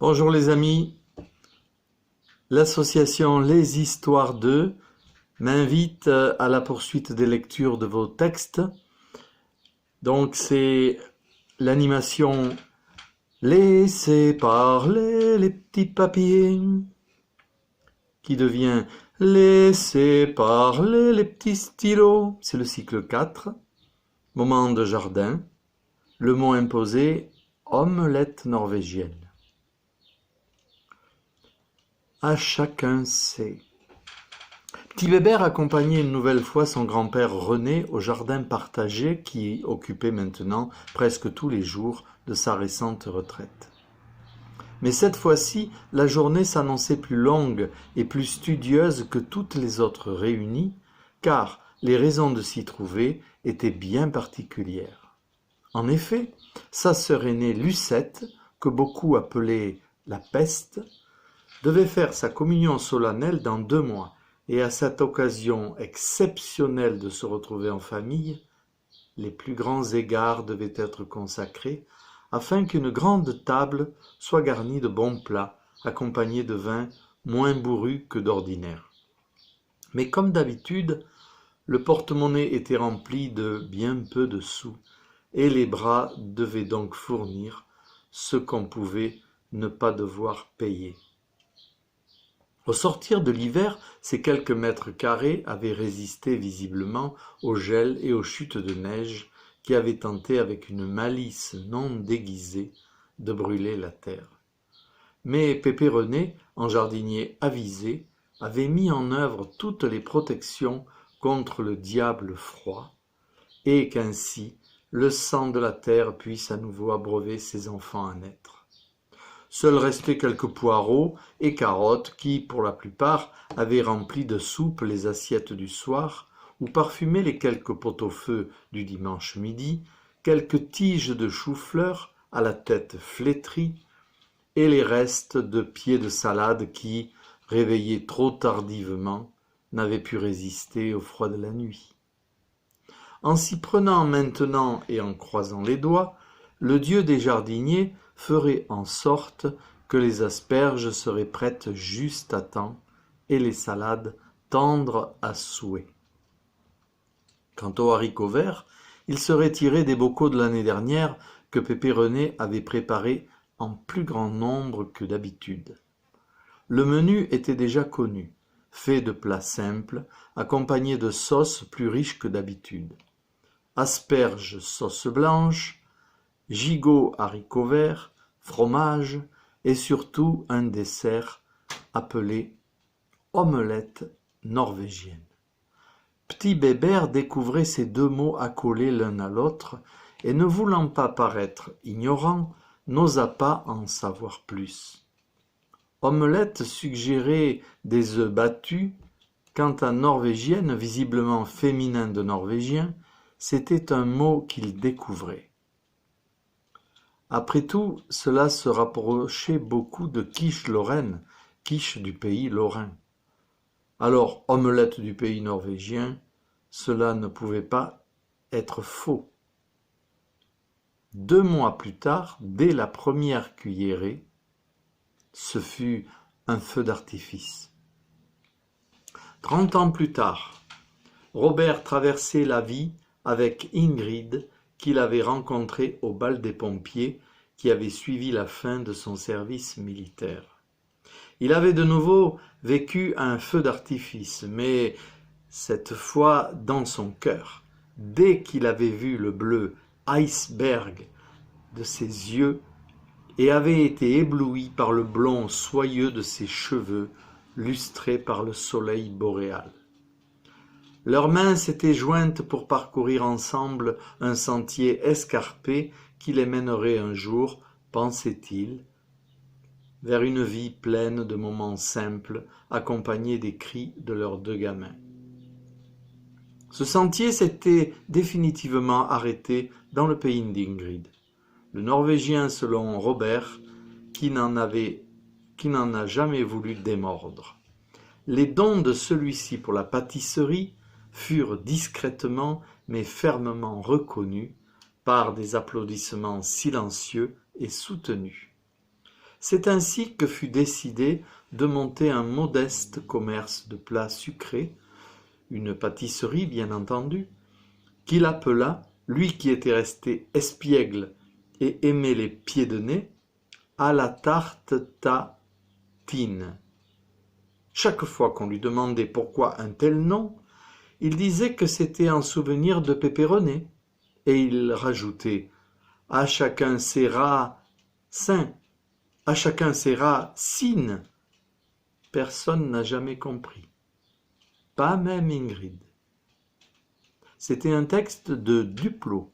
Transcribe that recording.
Bonjour les amis, l'association Les Histoires d'eux m'invite à la poursuite des lectures de vos textes. Donc c'est l'animation Laissez parler les petits papiers qui devient Laissez parler les petits stylos. C'est le cycle 4, moment de jardin, le mot imposé, omelette norvégienne. À chacun sait. Petit Bébert accompagnait une nouvelle fois son grand-père René au jardin partagé qui occupait maintenant presque tous les jours de sa récente retraite. Mais cette fois-ci, la journée s'annonçait plus longue et plus studieuse que toutes les autres réunies, car les raisons de s'y trouver étaient bien particulières. En effet, sa sœur aînée Lucette, que beaucoup appelaient la peste, devait faire sa communion solennelle dans 2 mois, et à cette occasion exceptionnelle de se retrouver en famille, les plus grands égards devaient être consacrés, afin qu'une grande table soit garnie de bons plats, accompagnés de vins moins bourrus que d'ordinaire. Mais comme d'habitude, le porte-monnaie était rempli de bien peu de sous, et les bras devaient donc fournir ce qu'on pouvait ne pas devoir payer. Au sortir de l'hiver, ces quelques mètres carrés avaient résisté visiblement au gel et aux chutes de neige qui avaient tenté avec une malice non déguisée de brûler la terre. Mais Pépé René, en jardinier avisé, avait mis en œuvre toutes les protections contre le diable froid, et qu'ainsi le sang de la terre puisse à nouveau abreuver ses enfants à naître. Seuls restaient quelques poireaux et carottes qui, pour la plupart, avaient rempli de soupe les assiettes du soir ou parfumé les quelques pot-au-feu du dimanche midi, quelques tiges de chou-fleur à la tête flétrie et les restes de pieds de salade qui, réveillés trop tardivement, n'avaient pu résister au froid de la nuit. En s'y prenant maintenant et en croisant les doigts, le dieu des jardiniers ferait en sorte que les asperges seraient prêtes juste à temps et les salades tendres à souhait. Quant aux haricots verts, ils seraient tirés des bocaux de l'année dernière que Pépé René avait préparés en plus grand nombre que d'habitude. Le menu était déjà connu, fait de plats simples, accompagnés de sauces plus riches que d'habitude. Asperges sauce blanche, gigot haricots verts, fromage et surtout un dessert appelé omelette norvégienne. Petit Bébert découvrait ces 2 mots accolés l'un à l'autre et ne voulant pas paraître ignorant, n'osa pas en savoir plus. Omelette suggérait des œufs battus, quant à norvégienne, visiblement féminin de norvégien, c'était un mot qu'il découvrait. Après tout, cela se rapprochait beaucoup de quiche lorraine, quiche du pays lorrain. Alors, omelette du pays norvégien, cela ne pouvait pas être faux. 2 mois plus tard, dès la première cuillerée, ce fut un feu d'artifice. 30 ans plus tard, Robert traversait la vie avec Ingrid, qu'il avait rencontrée au bal des pompiers qui avait suivi la fin de son service militaire. Il avait de nouveau vécu un feu d'artifice, mais cette fois dans son cœur. Dès qu'il avait vu le bleu iceberg de ses yeux et avait été ébloui par le blond soyeux de ses cheveux lustrés par le soleil boréal. Leurs mains s'étaient jointes pour parcourir ensemble un sentier escarpé qui les mènerait un jour, pensait-il, vers une vie pleine de moments simples, accompagnés des cris de leurs 2 gamins. Ce sentier s'était définitivement arrêté dans le pays d'Ingrid. Le Norvégien, selon Robert, qui n'en a jamais voulu démordre. Les dons de celui-ci pour la pâtisserie furent discrètement mais fermement reconnus par des applaudissements silencieux et soutenus. C'est ainsi que fut décidé de monter un modeste commerce de plats sucrés, une pâtisserie bien entendu, qu'il appela, lui qui était resté espiègle et aimait les pieds de nez, à la tarte tatine. Chaque fois qu'on lui demandait pourquoi un tel nom, il disait que c'était en souvenir de Pépéroné, et il rajoutait « À chacun ses rats sains, à chacun ses rats sines ». Personne n'a jamais compris, pas même Ingrid. C'était un texte de Duplot.